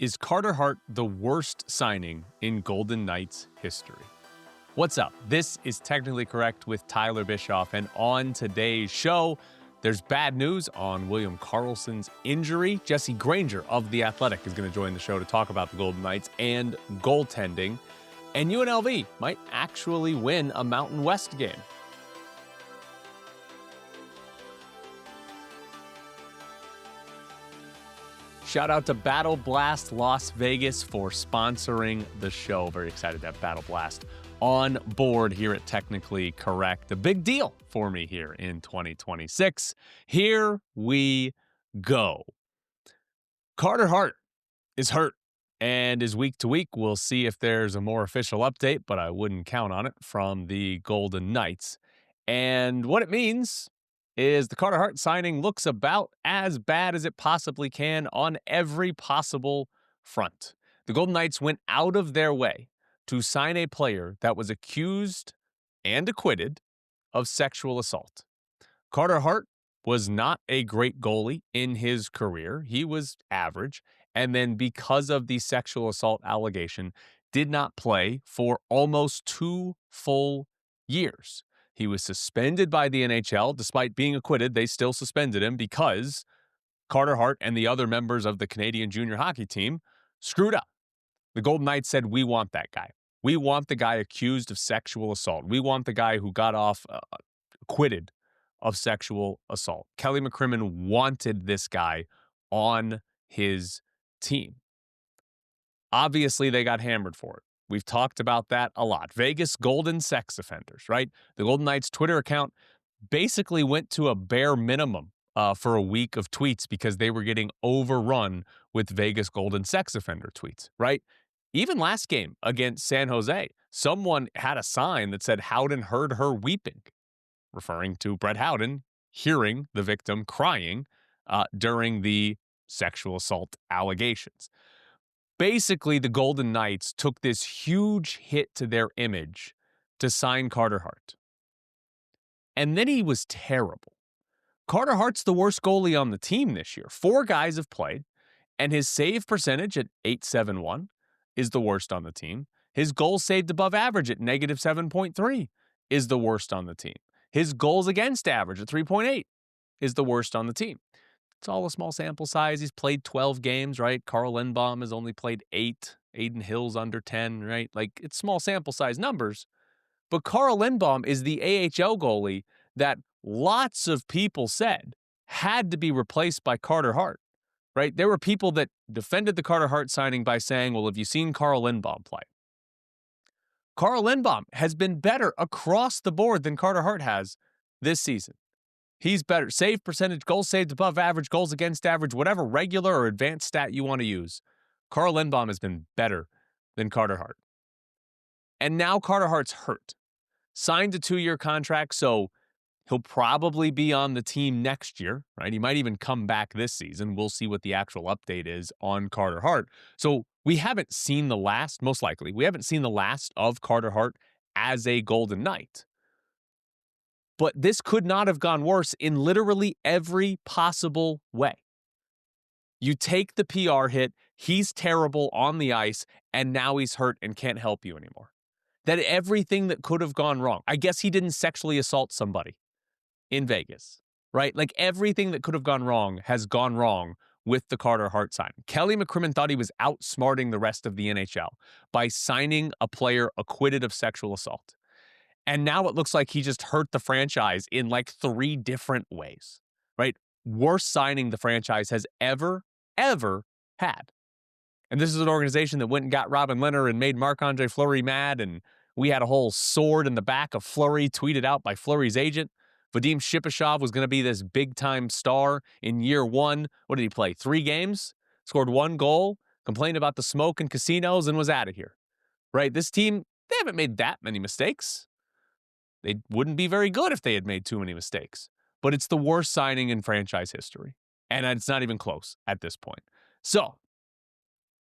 Is Carter Hart the worst signing in Golden Knights history? What's up? This is Technically Correct with Tyler Bischoff, and on today's show, there's bad news on William Karlsson's injury. Jesse Granger of The Athletic is going to join the show to talk about the Golden Knights and goaltending, and UNLV might actually win a Mountain West game. Shout out to Battle Blast Las Vegas for sponsoring the show. Very excited to have Battle Blast on board here at Technically Correct. A big deal for me here in 2026. Here we go. Carter Hart is hurt and is week to week. We'll see if there's a more official update, but I wouldn't count on it from the Golden Knights. And what it means is the Carter Hart signing looks about as bad as it possibly can on every possible front. The Golden Knights went out of their way to sign a player that was accused and acquitted of sexual assault. Carter Hart was not a great goalie in his career. He was average, and then because of the sexual assault allegation, did not play for almost 2 full years. He was suspended by the NHL. Despite being acquitted, they still suspended him because Carter Hart and the other members of the Canadian junior hockey team screwed up. The Golden Knights said, we want that guy. We want the guy accused of sexual assault. We want the guy who got off acquitted of sexual assault. Kelly McCrimmon wanted this guy on his team. Obviously, they got hammered for it. We've talked about that a lot. Vegas Golden Sex Offenders, right? The Golden Knights Twitter account basically went to a bare minimum for a week of tweets because they were getting overrun with Vegas Golden Sex Offender tweets, right? Even last game against San Jose, someone had a sign that said Howden heard her weeping, referring to Brett Howden hearing the victim crying during the sexual assault allegations. Basically, the Golden Knights took this huge hit to their image to sign Carter Hart. And then he was terrible. Carter Hart's the worst goalie on the team this year. 4 guys have played, and his save percentage at .871 is the worst on the team. His goals saved above average at -7.3 is the worst on the team. His goals against average at 3.8 is the worst on the team. It's all a small sample size. He's played 12 games, right? Carl Lindbaum has only played 8. Aiden Hill's under 10, right? Like, it's small sample size numbers. But Carl Lindbaum is the AHL goalie that lots of people said had to be replaced by Carter Hart, right? There were people that defended the Carter Hart signing by saying, well, have you seen Carl Lindbaum play? Carl Lindbaum has been better across the board than Carter Hart has this season. He's better. Save percentage, goals saved above average, goals against average, whatever regular or advanced stat you want to use. Carl Lindbaum has been better than Carter Hart. And now Carter Hart's hurt. Signed a 2-year contract, so he'll probably be on the team next year, right? He might even come back this season. We'll see what the actual update is on Carter Hart. So we haven't seen the last, most likely, we haven't seen the last of Carter Hart as a Golden Knight. But this could not have gone worse in literally every possible way. You take the PR hit, he's terrible on the ice, and now he's hurt and can't help you anymore. That everything that could have gone wrong, I guess he didn't sexually assault somebody in Vegas, right? Like everything that could have gone wrong has gone wrong with the Carter Hart signing. Kelly McCrimmon thought he was outsmarting the rest of the NHL by signing a player acquitted of sexual assault. And now it looks like he just hurt the franchise in like 3 different ways, right? Worst signing the franchise has ever had. And this is an organization that went and got Robin Lehner and made Marc-Andre Fleury mad. And we had a whole sword in the back of Fleury tweeted out by Fleury's agent. Vadim Shipachyov was going to be this big-time star in year 1. What did he play? 3 games? Scored 1 goal, complained about the smoke in casinos, and was out of here, right? This team, they haven't made that many mistakes. They wouldn't be very good if they had made too many mistakes. But it's the worst signing in franchise history. And it's not even close at this point. So,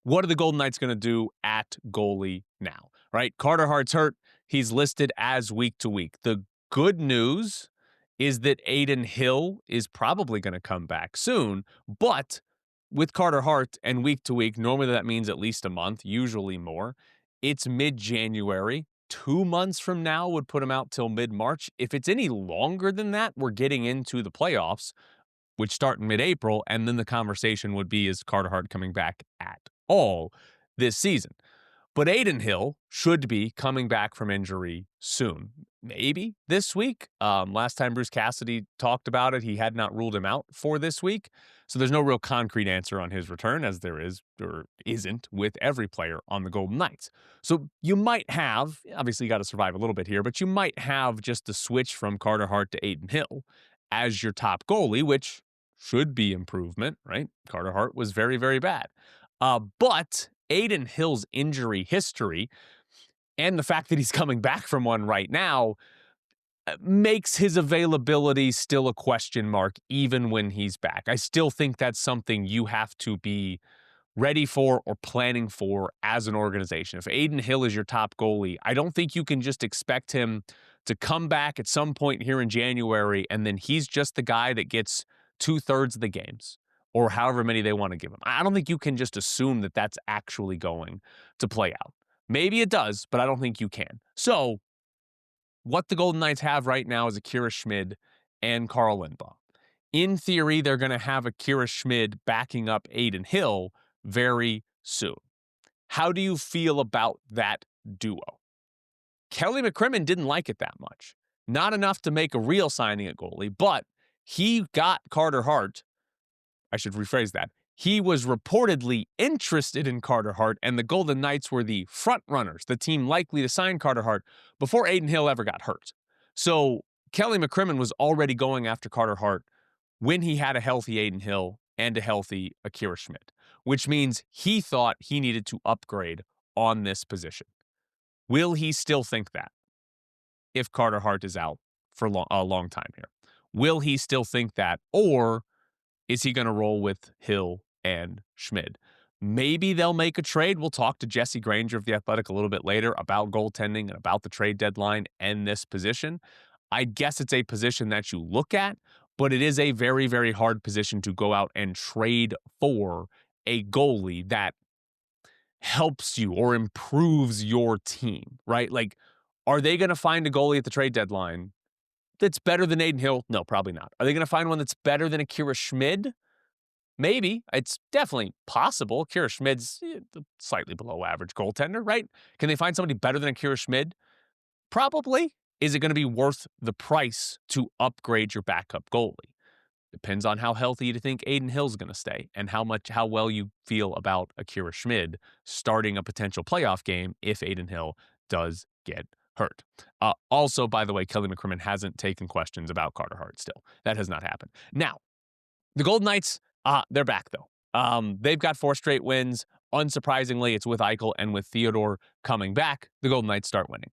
what are the Golden Knights going to do at goalie now, right? Carter Hart's hurt. He's listed as week to week. The good news is that Aiden Hill is probably going to come back soon, but with Carter Hart and week to week, normally that means at least a month, usually more. It's mid-January. 2 months from now would put him out till mid-March. If it's any longer than that, we're getting into the playoffs, which start in mid-April, and then the conversation would be, is Carter Hart coming back at all this season? But Aiden Hill should be coming back from injury soon. Maybe this week. Last time Bruce Cassidy talked about it, he had not ruled him out for this week. So there's no real concrete answer on his return, as there is or isn't with every player on the Golden Knights. So you might have, obviously you got to survive a little bit here, but you might have just a switch from Carter Hart to Aiden Hill as your top goalie, which should be improvement, right? Carter Hart was very, very bad. But Aiden Hill's injury history and the fact that he's coming back from one right now makes his availability still a question mark even when he's back. I still think that's something you have to be ready for or planning for as an organization. If Aiden Hill is your top goalie, I don't think you can just expect him to come back at some point here in January and then he's just the guy that gets 2/3 of the games, or however many they want to give him. I don't think you can just assume that that's actually going to play out. Maybe it does, but I don't think you can. So what the Golden Knights have right now is Akira Schmid and Carl Lindbaum. In theory, they're going to have Akira Schmid backing up Aiden Hill very soon. How do you feel about that duo? Kelly McCrimmon didn't like it that much. Not enough to make a real signing at goalie, but he got Carter Hart. I should rephrase that. He was reportedly interested in Carter Hart, and the Golden Knights were the front runners, the team likely to sign Carter Hart before Aiden Hill ever got hurt. So Kelly McCrimmon was already going after Carter Hart when he had a healthy Aiden Hill and a healthy Akira Schmid, which means he thought he needed to upgrade on this position. Will he still think that if Carter Hart is out for a long time here? Will he still think that, or is he going to roll with Hill and Schmid? Maybe they'll make a trade. We'll talk to Jesse Granger of The Athletic a little bit later about goaltending and about the trade deadline and this position. I guess it's a position that you look at, but it is a very, very hard position to go out and trade for a goalie that helps you or improves your team, right? Like, are they going to find a goalie at the trade deadline that's better than Aiden Hill? No, probably not. Are they going to find one that's better than Akira Schmid? Maybe. It's definitely possible. Akira Schmid's slightly below average goaltender, right? Can they find somebody better than Akira Schmid? Probably. Is it going to be worth the price to upgrade your backup goalie? Depends on how healthy you think Aiden Hill's going to stay and how well you feel about Akira Schmid starting a potential playoff game if Aiden Hill does get hurt. Also, by the way, Kelly McCrimmon hasn't taken questions about Carter Hart still. That has not happened. Now, the Golden Knights, they're back though. They've got 4 straight wins. Unsurprisingly, it's with Eichel and with Theodore coming back, the Golden Knights start winning.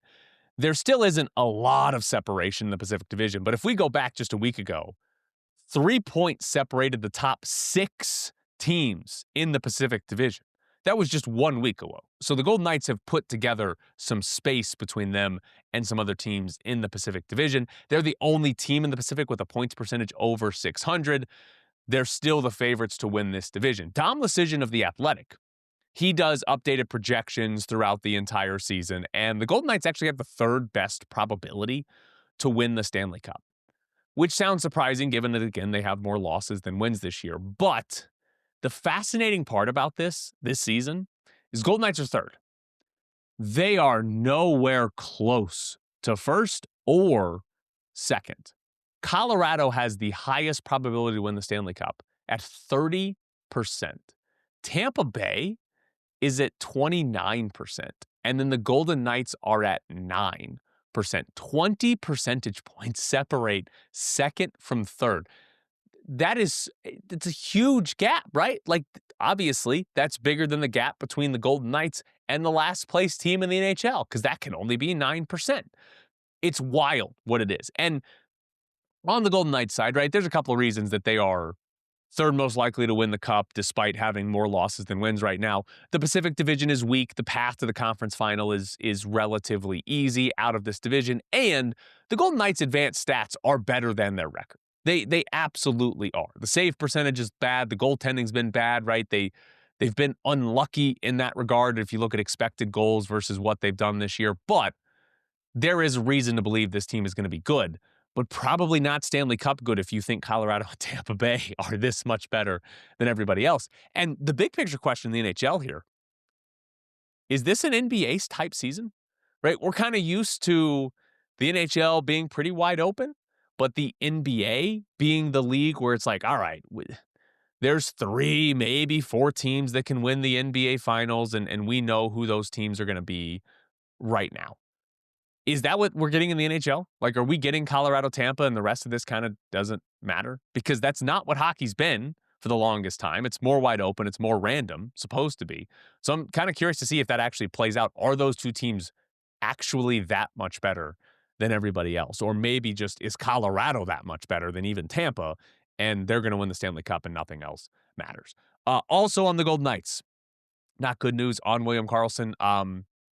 There still isn't a lot of separation in the Pacific Division, but if we go back just a week ago, 3 points separated the top 6 teams in the Pacific Division. That was just 1 week ago. So the Golden Knights have put together some space between them and some other teams in the Pacific Division. They're the only team in the Pacific with a points percentage over 600. They're still the favorites to win this division. Dom Lucian of The Athletic, he does updated projections throughout the entire season, and the Golden Knights actually have the 3rd best probability to win the Stanley Cup, which sounds surprising given that, again, they have more losses than wins this year. But the fascinating part about this season is Golden Knights are 3rd. They are nowhere close to 1st or 2nd. Colorado has the highest probability to win the Stanley Cup at 30%. Tampa Bay is at 29%. And then the Golden Knights are at 9%. 20 percentage points separate 2nd from 3rd. It's a huge gap, right? Like, obviously, that's bigger than the gap between the Golden Knights and the last place team in the NHL, because that can only be 9%. It's wild what it is. And on the Golden Knights side, right, there's a couple of reasons that they are 3rd most likely to win the Cup despite having more losses than wins right now. The Pacific Division is weak. The path to the conference final is relatively easy out of this division. And the Golden Knights' advanced stats are better than their record. They absolutely are. The save percentage is bad. The goaltending's been bad, right? They've been unlucky in that regard if you look at expected goals versus what they've done this year. But there is reason to believe this team is going to be good, but probably not Stanley Cup good if you think Colorado and Tampa Bay are this much better than everybody else. And the big picture question in the NHL here, is this an NBA type season? Right? We're kind of used to the NHL being pretty wide open, but the NBA being the league where it's like, all right, there's 3, maybe 4 teams that can win the NBA finals, and we know who those teams are going to be right now. Is that what we're getting in the NHL? Like, are we getting Colorado, Tampa, and the rest of this kind of doesn't matter? Because that's not what hockey's been for the longest time. It's more wide open. It's more random, supposed to be. So I'm kind of curious to see if that actually plays out. Are those two teams actually that much better than everybody else? Or maybe just is Colorado that much better than even Tampa, and they're going to win the Stanley Cup and nothing else matters? Also on the Golden Knights, not good news on William Karlsson.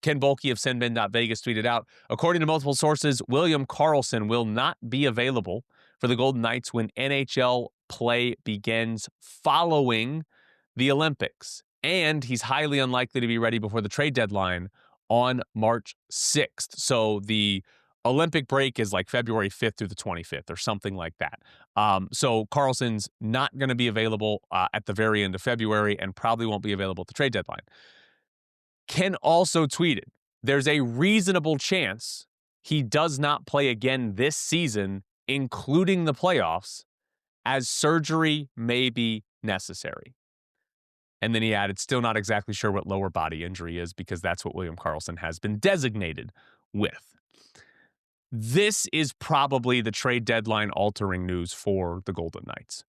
Ken Boehlke of SendBin.Vegas tweeted out, according to multiple sources, William Karlsson will not be available for the Golden Knights when NHL play begins following the Olympics. And he's highly unlikely to be ready before the trade deadline on March 6th. So the Olympic break is like February 5th through the 25th or something like that. So Karlsson's not going to be available at the very end of February and probably won't be available at the trade deadline. Ken also tweeted, there's a reasonable chance he does not play again this season, including the playoffs, as surgery may be necessary. And then he added, still not exactly sure what lower body injury is because that's what William Karlsson has been designated with. This is probably the trade deadline altering news for the Golden Knights.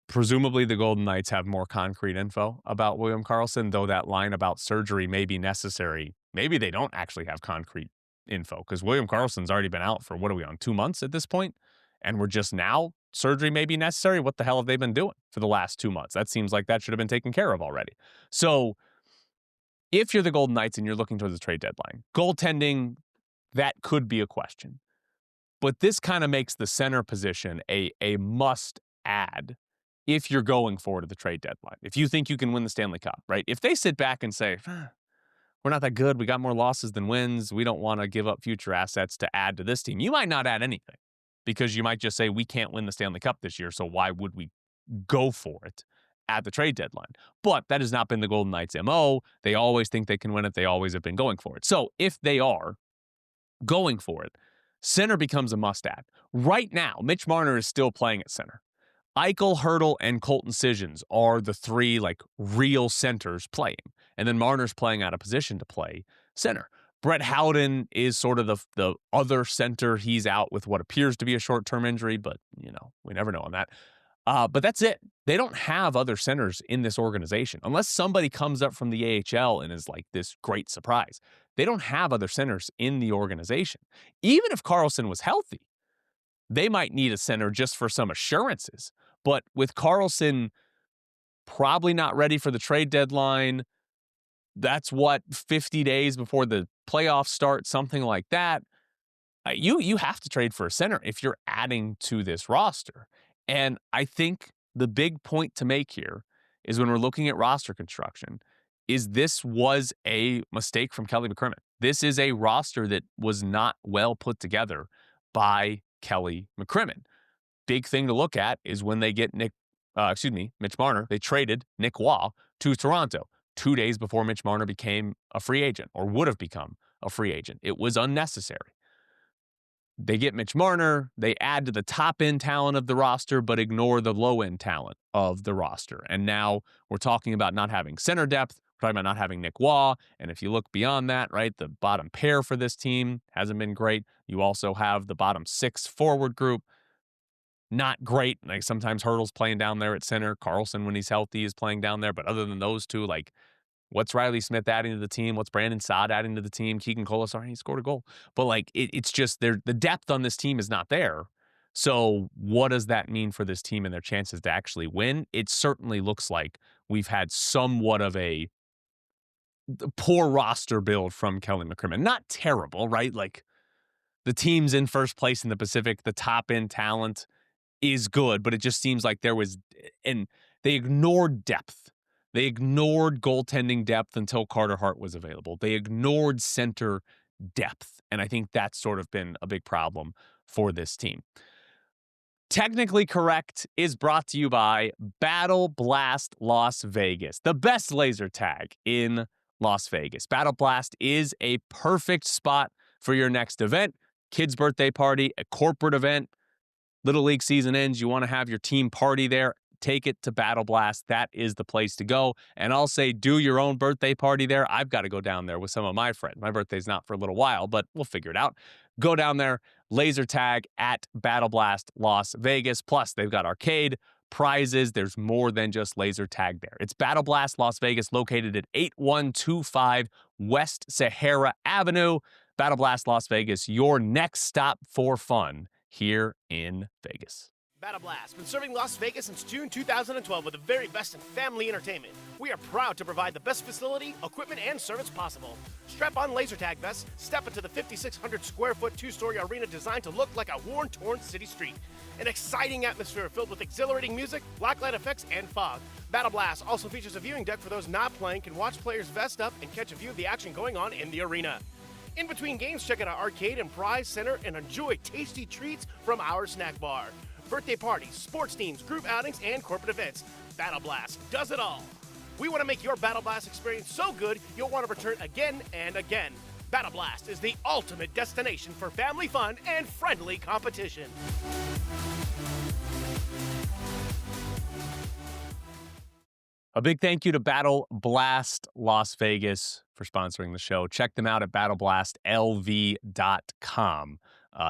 Presumably, the Golden Knights have more concrete info about William Karlsson, though that line about surgery may be necessary. Maybe they don't actually have concrete info because William Karlsson's already been out for, what are we on, 2 months at this point? And we're just now, surgery may be necessary. What the hell have they been doing for the last 2 months? That seems like that should have been taken care of already. So if you're the Golden Knights and you're looking towards the trade deadline, goaltending, that could be a question. But this kind of makes the center position a must add if you're going forward to the trade deadline. If you think you can win the Stanley Cup, right? If they sit back and say, we're not that good, we got more losses than wins, we don't want to give up future assets to add to this team, you might not add anything because you might just say, we can't win the Stanley Cup this year, so why would we go for it at the trade deadline? But that has not been the Golden Knights' MO. They always think they can win it. They always have been going for it. So if they are going for it, center becomes a must-add. Right now, Mitch Marner is still playing at center. Eichel, Hertl, and Colton Sissons are the 3 real centers playing. And then Marner's playing out of position to play center. Brett Howden is sort of the other center. He's out with what appears to be a short-term injury, but, we never know on that. But that's it. They don't have other centers in this organization. Unless somebody comes up from the AHL and is like this great surprise. They don't have other centers in the organization. Even if Karlsson was healthy, they might need a center just for some assurances. But with Karlsson probably not ready for the trade deadline, that's 50 days before the playoffs start, something like that. You have to trade for a center if you're adding to this roster. And I think the big point to make here is when we're looking at roster construction, is this was a mistake from Kelly McCrimmon. This is a roster that was not well put together by Kelly McCrimmon. Big thing to look at is when they get Mitch Marner, they traded Nick Waugh to Toronto 2 days before Mitch Marner became a free agent or would have become a free agent. It was unnecessary. They get Mitch Marner, they add to the top-end talent of the roster, but ignore the low-end talent of the roster. And now we're talking about not having center depth, we're talking about not having Nick Waugh, and if you look beyond that, right, the bottom pair for this team hasn't been great. You also have the bottom 6 forward group, not great. Like sometimes Hertl's playing down there at center, Karlsson, when he's healthy, is playing down there, but other than those two, what's Riley Smith adding to the team? What's Brandon Saad adding to the team? Keegan Colasar, he scored a goal. But it's just the depth on this team is not there. So what does that mean for this team and their chances to actually win? It certainly looks like we've had somewhat of a poor roster build from Kelly McCrimmon. Not terrible, right? The team's in first place in the Pacific, the top end talent is good, but it just seems like and they ignored depth. They ignored goaltending depth until Carter Hart was available. They ignored center depth, and I think that's sort of been a big problem for this team. Technically Correct is brought to you by Battle Blast Las Vegas, the best laser tag in Las Vegas. Battle Blast is a perfect spot for your next event, kid's birthday party, a corporate event. Little League season ends, you want to have your team party there, take it to Battle Blast. That is the place to go. And I'll say, do your own birthday party there. I've got to go down there with some of my friends. My birthday's not for a little while, but we'll figure it out. Go down there, laser tag at Battle Blast Las Vegas. Plus, they've got arcade, prizes. There's more than just laser tag there. It's Battle Blast Las Vegas, located at 8125 West Sahara Avenue. Battle Blast Las Vegas, your next stop for fun here in Vegas. Battle Blast, been serving Las Vegas since June 2012 with the very best in family entertainment. We are proud to provide the best facility, equipment, and service possible. Strap on laser tag vests, step into the 5,600 square foot two-story arena designed to look like a worn-torn city street. An exciting atmosphere filled with exhilarating music, blacklight effects, and fog. Battle Blast also features a viewing deck for those not playing can watch players vest up and catch a view of the action going on in the arena. In between games, check out our arcade and prize center and enjoy tasty treats from our snack bar. Birthday parties, sports teams, group outings, and corporate events. Battle Blast does it all. We want to make your Battle Blast experience so good you'll want to return again and again. Battle Blast is the ultimate destination for family fun and friendly competition. A big thank you to Battle Blast Las Vegas for sponsoring the show. Check them out at battleblast.lv.com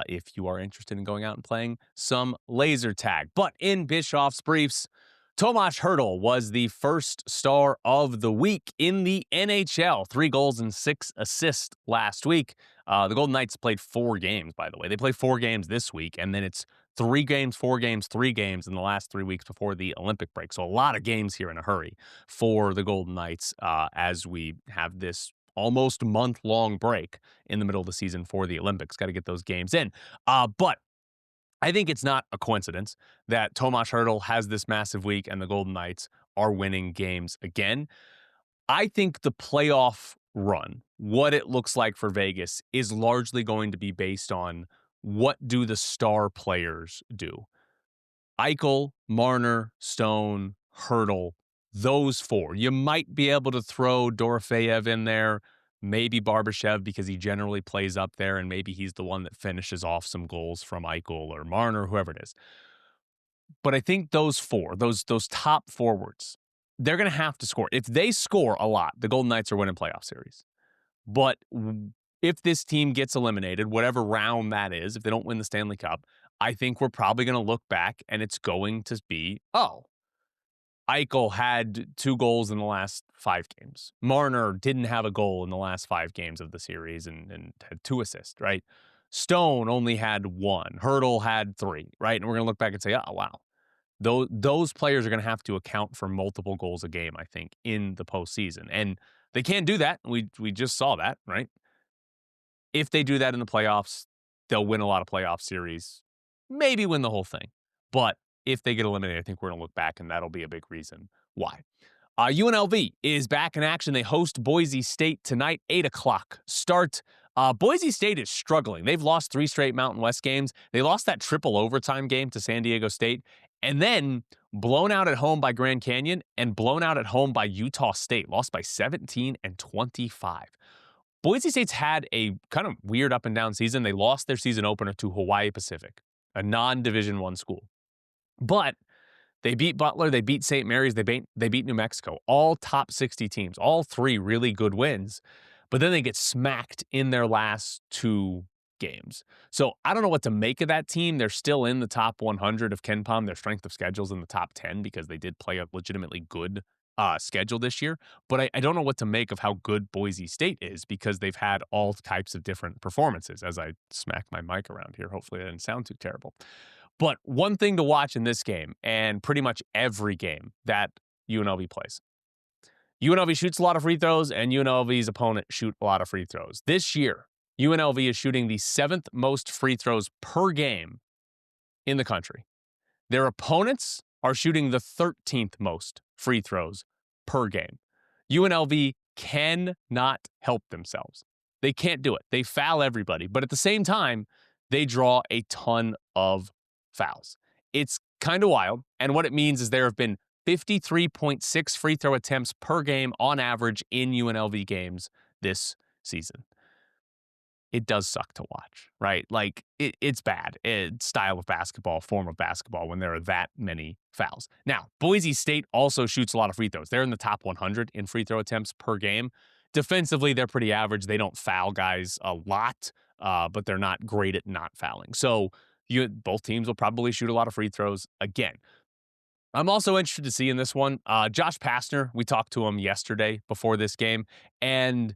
if you are interested in going out and playing some laser tag. But in Bischoff's briefs, Tomas Hertl was the first star of the week in the NHL. 3 goals and 6 assists last week. The Golden Knights played 4 games, by the way. They play 4 games this week, and then it's 3 games, 4 games, 3 games in the last 3 weeks before the Olympic break. So a lot of games here in a hurry for the Golden Knights as we have this almost month-long break in the middle of the season for the Olympics. Got to get those games in. But I think it's not a coincidence that Tomas Hertl has this massive week and the Golden Knights are winning games again. I think the playoff run, what it looks like for Vegas, is largely going to be based on what do the star players do. Eichel, Marner, Stone, Hertl, those 4. You might be able to throw Dorofeyev in there, maybe Barbashev because he generally plays up there and maybe he's the one that finishes off some goals from Eichel or Marner, whoever it is. But I think those 4, those top forwards, they're going to have to score. If they score a lot, the Golden Knights are winning playoff series. But if this team gets eliminated, whatever round that is, if they don't win the Stanley Cup, I think we're probably going to look back and it's going to be, Eichel had 2 goals in the last 5 games. Marner didn't have a goal in the last 5 games of the series and had 2 assists, right? Stone only had 1. Hertl had 3, right? And we're going to look back and say, oh, wow. Those players are going to have to account for multiple goals a game, I think, in the postseason. And they can't do that. We just saw that, right? If they do that in the playoffs, they'll win a lot of playoff series, maybe win the whole thing. But if they get eliminated, I think we're going to look back, and that'll be a big reason why. UNLV is back in action. They host Boise State tonight, 8 o'clock start. Boise State is struggling. They've lost 3 straight Mountain West games. They lost that triple overtime game to San Diego State, and then blown out at home by Grand Canyon and blown out at home by Utah State, lost by 17 and 25. Boise State's had a kind of weird up and down season. They lost their season opener to Hawaii Pacific, a non-Division I school. But they beat Butler, they beat St. Mary's, they beat New Mexico, all top 60 teams, all 3 really good wins. But then they get smacked in their last 2 games. So I don't know what to make of that team. They're still in the top 100 of KenPom. Their strength of schedule's in the top 10 because they did play a legitimately good schedule this year. But I don't know what to make of how good Boise State is because they've had all types of different performances. As I smack my mic around here, hopefully that didn't sound too terrible. But one thing to watch in this game, and pretty much every game that UNLV plays, UNLV shoots a lot of free throws, and UNLV's opponent shoot a lot of free throws. This year, UNLV is shooting the 7th most free throws per game in the country. Their opponents are shooting the 13th most free throws per game. UNLV cannot help themselves. They can't do it. They foul everybody, but at the same time, they draw a ton of fouls. It's kind of wild, and what it means is there have been 53.6 free throw attempts per game on average in UNLV games this season. It does suck to watch, right? Like, it's bad. It's style of basketball, form of basketball when there are that many fouls. Now, Boise State also shoots a lot of free throws. They're in the top 100 in free throw attempts per game. Defensively, they're pretty average. They don't foul guys a lot, but they're not great at not fouling. So both teams will probably shoot a lot of free throws again. I'm also interested to see in this one, Josh Pastner. We talked to him yesterday before this game, and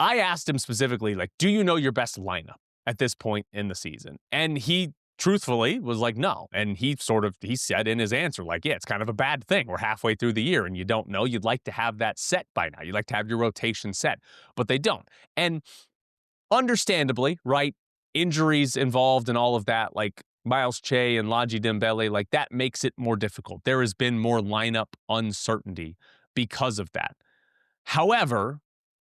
I asked him specifically, like, do you know your best lineup at this point in the season? And he truthfully was like, no. And he said in his answer, like, yeah, it's kind of a bad thing. We're halfway through the year and you don't know. You'd like to have that set by now. You'd like to have your rotation set, but they don't. And understandably, right, injuries involved and all of that, like Miles Che and Laji Dembele, like that makes it more difficult. There has been more lineup uncertainty because of that. However,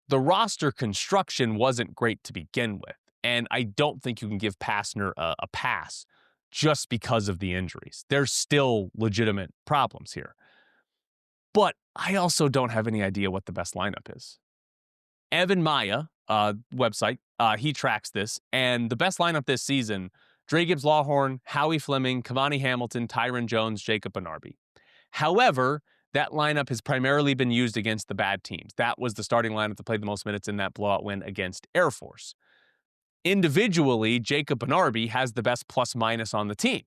the roster construction wasn't great to begin with, and I don't think you can give Pastner a pass just because of the injuries. There's still legitimate problems here. But I also don't have any idea what the best lineup is. Evan Maya, website, he tracks this, and the best lineup this season, Dre Gibbs-Lawhorn, Howie Fleming, Kamani Hamilton, Tyron Jones, Jacob Benarbi. However, that lineup has primarily been used against the bad teams. That was the starting lineup that played the most minutes in that blowout win against Air Force. Individually, Jacob Benarbi has the best plus-minus on the team.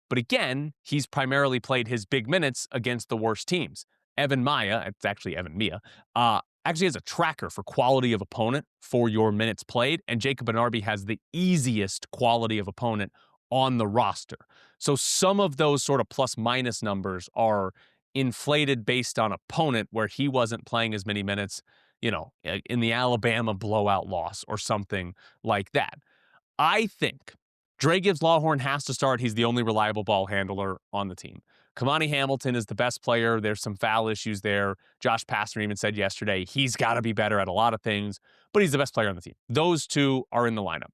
But again, he's primarily played his big minutes against the worst teams. Evan Maya, it's actually Evan Mia, actually has a tracker for quality of opponent for your minutes played, and Jacob Benarbi has the easiest quality of opponent on the roster. So some of those sort of plus-minus numbers are inflated based on opponent where he wasn't playing as many minutes, in the Alabama blowout loss or something like that. I think Dre Gibbs-Lawhorn has to start. He's the only reliable ball handler on the team. Kamani Hamilton is the best player. There's some foul issues there. Josh Pastner even said yesterday he's got to be better at a lot of things, but he's the best player on the team. Those two are in the lineup.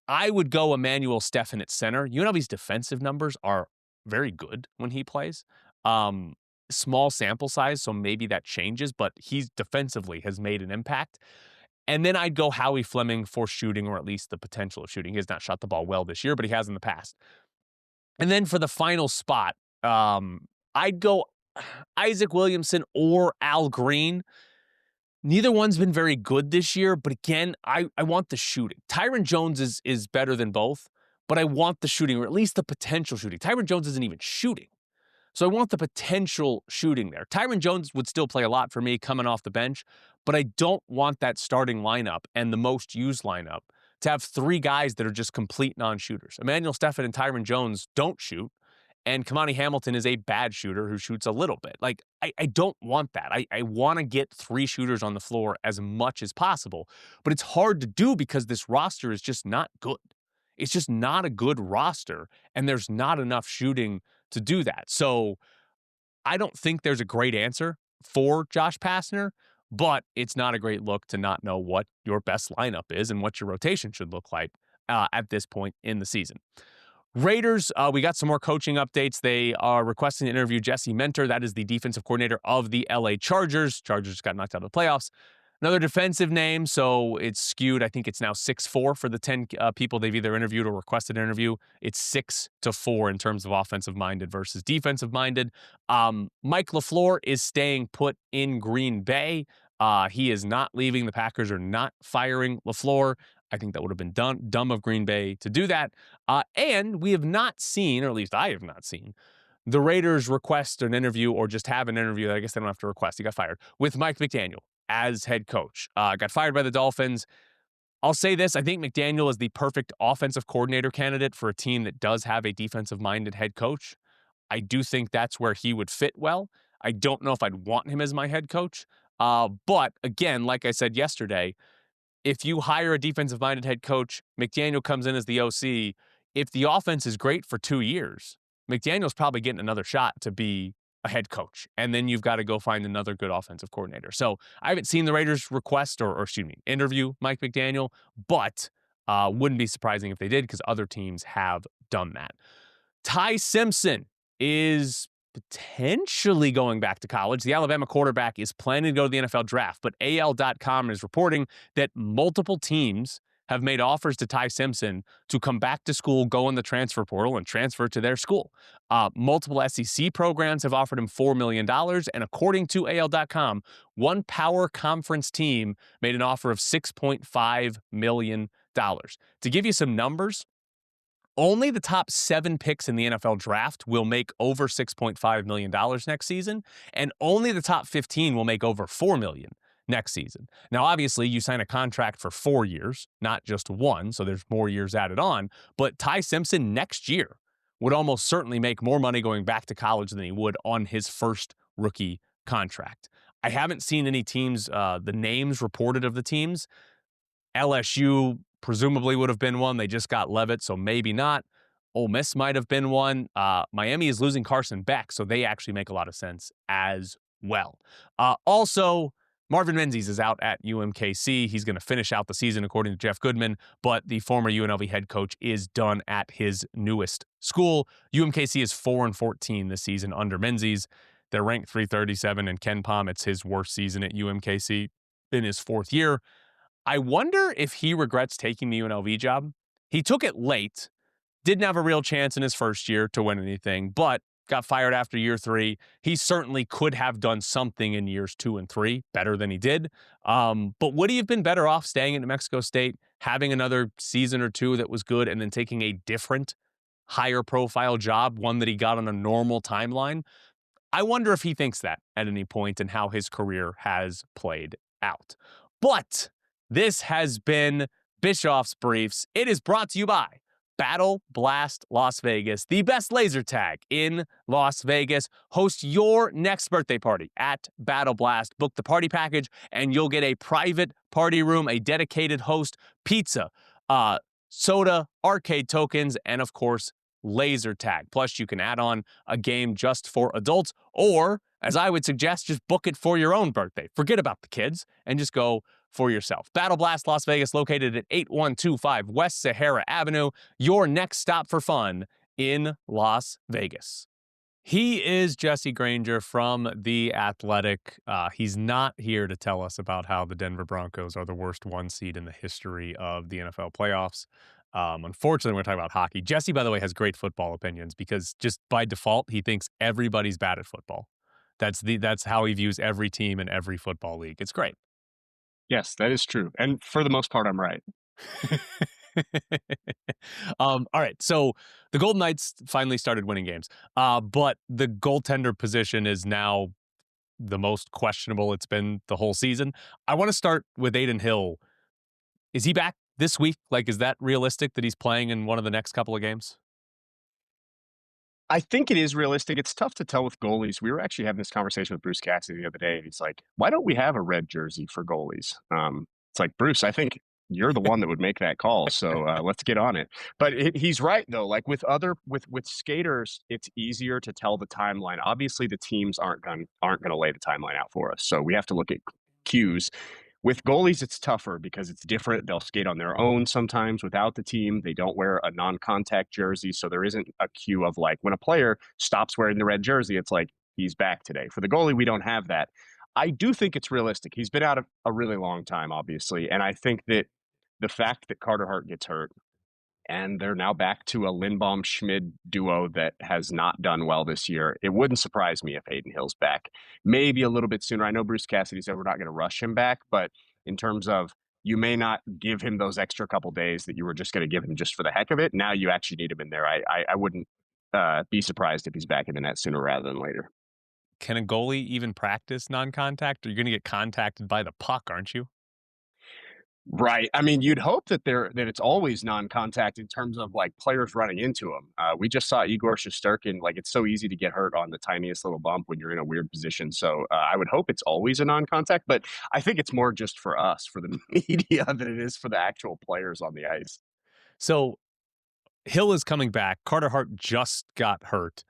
I would go Emmanuel Stephan at center. UNLV's defensive numbers are very good when he plays. Small sample size, so maybe that changes, but he's defensively has made an impact. And then I'd go Howie Fleming for shooting, or at least the potential of shooting. He has not shot the ball well this year, but he has in the past. And then for the final spot, I'd go Isaac Williamson or Al Green. Neither one's been very good this year, but again, I want the shooting. Tyron Jones is better than both, but I want the shooting, or at least the potential shooting. Tyron Jones isn't even shooting. So I want the potential shooting there. Tyron Jones would still play a lot for me coming off the bench, but I don't want that starting lineup and the most used lineup to have three guys that are just complete non-shooters. Emmanuel Stephan and Tyron Jones don't shoot, and Kamani Hamilton is a bad shooter who shoots a little bit. Like, I don't want that. I want to get three shooters on the floor as much as possible, but it's hard to do because this roster is just not good. It's just not a good roster, and there's not enough shooting to do that. So I don't think there's a great answer for Josh Pastner, but it's not a great look to not know what your best lineup is and what your rotation should look like at this point in the season. Raiders, we got some more coaching updates. They are requesting to interview Jesse Mentor. That is the defensive coordinator of the LA Chargers. Chargers got knocked out of the playoffs. Another defensive name, so it's skewed. I think it's now 6-4 for the 10 people they've either interviewed or requested an interview. It's 6-4 in terms of offensive-minded versus defensive-minded. Mike LaFleur is staying put in Green Bay. He is not leaving. The Packers are not firing LaFleur. I think that would have been dumb of Green Bay to do that. And we have not seen, or at least I have not seen, the Raiders request an interview or just have an interview. I guess they don't have to request. He got fired with Mike McDaniel as head coach. Got fired by the Dolphins. I'll say this. I think McDaniel is the perfect offensive coordinator candidate for a team that does have a defensive-minded head coach. I do think that's where he would fit well. I don't know if I'd want him as my head coach. But again, like I said yesterday, if you hire a defensive-minded head coach, McDaniel comes in as the OC. If the offense is great for 2 years, McDaniel's probably getting another shot to be a head coach. And then you've got to go find another good offensive coordinator. So I haven't seen the Raiders request or excuse me, interview Mike McDaniel, but wouldn't be surprising if they did because other teams have done that. Ty Simpson is potentially going back to college. The Alabama quarterback is planning to go to the NFL draft, but AL.com is reporting that multiple teams have made offers to Ty Simpson to come back to school, go in the transfer portal, and transfer to their school. Multiple SEC programs have offered him $4 million, and according to AL.com, one power conference team made an offer of $6.5 million. To give you some numbers, only the top 7 picks in the NFL draft will make over $6.5 million next season, and only the top 15 will make over $4 million next season. Now, obviously, you sign a contract for 4 years, not just one, so there's more years added on, but Ty Simpson next year would almost certainly make more money going back to college than he would on his first rookie contract. I haven't seen any teams, the names reported of the teams. LSU presumably would have been one. They just got Levitt, so maybe not. Ole Miss might have been one. Miami is losing Carson Beck, so they actually make a lot of sense as well. Also, Marvin Menzies is out at UMKC. He's going to finish out the season, according to Jeff Goodman, but the former UNLV head coach is done at his newest school. UMKC is 4-14 this season under Menzies. They're ranked 337 in Ken Pom. It's his worst season at UMKC in his 4th year. I wonder if he regrets taking the UNLV job. He took it late, didn't have a real chance in his first year to win anything, but got fired after year 3. He certainly could have done something in years 2 and 3 better than he did. But would he have been better off staying in New Mexico State, having another season or 2 that was good, and then taking a different, higher profile job, one that he got on a normal timeline? I wonder if he thinks that at any point and how his career has played out. But this has been Bischoff's Briefs. It is brought to you by Battle Blast Las Vegas, the best laser tag in Las Vegas. Host your next birthday party at Battle Blast. Book the party package, and you'll get a private party room, a dedicated host, pizza, soda, arcade tokens, and of course, laser tag. Plus, you can add on a game just for adults, or, as I would suggest, just book it for your own birthday. Forget about the kids and just go for yourself. Battle Blast Las Vegas, located at 8125 West Sahara Avenue, your next stop for fun in Las Vegas. He is Jesse Granger from The Athletic. He's not here to tell us about how the Denver Broncos are the worst 1 seed in the history of the NFL playoffs. Unfortunately, we're talking about hockey. Jesse, by the way, has great football opinions because just by default, he thinks everybody's bad at football. That's how he views every team in every football league. It's great. Yes, that is true. And for the most part, I'm right. All right. So the Golden Knights finally started winning games, but the goaltender position is now the most questionable it's been the whole season. I want to start with Aiden Hill. Is he back this week? Like, is that realistic that he's playing in one of the next couple of games? I think it is realistic. It's tough to tell with goalies. We were actually having this conversation with Bruce Cassidy the other day, and he's like, why don't we have a red jersey for goalies? It's like, Bruce, I think you're the one that would make that call, so let's get on it. But he's right, though. Like with skaters, it's easier to tell the timeline. Obviously, the teams aren't going to lay the timeline out for us, so we have to look at cues. With goalies, it's tougher because it's different. They'll skate on their own sometimes without the team. They don't wear a non-contact jersey, so there isn't a cue of like when a player stops wearing the red jersey, it's like he's back today. For the goalie, we don't have that. I do think it's realistic. He's been out of a really long time, obviously, and I think that the fact that Carter Hart gets hurt and they're now back to a Lindbaum-Schmid duo that has not done well this year, it wouldn't surprise me if Aiden Hill's back. Maybe a little bit sooner. I know Bruce Cassidy said we're not going to rush him back, but in terms of you may not give him those extra couple days that you were just going to give him just for the heck of it. Now you actually need him in there. I wouldn't be surprised if he's back in the net sooner rather than later. Can a goalie even practice non-contact? Or you're going to get contacted by the puck, aren't you? Right. I mean, you'd hope that it's always non-contact in terms of like players running into him. We just saw Igor Shesterkin. Like, it's so easy to get hurt on the tiniest little bump when you're in a weird position. So I would hope it's always a non-contact, but I think it's more just for us, for the media, than it is for the actual players on the ice. So Hill is coming back. Carter Hart just got hurt.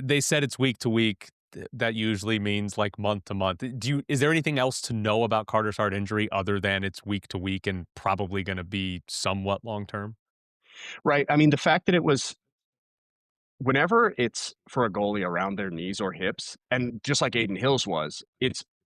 They said it's week to week. That usually means like month to month. Is there anything else to know about Carter's Hart injury other than it's week to week and probably going to be somewhat long term? Right. I mean, the fact that it was whenever it's for a goalie around their knees or hips, and just like Aiden Hill's was,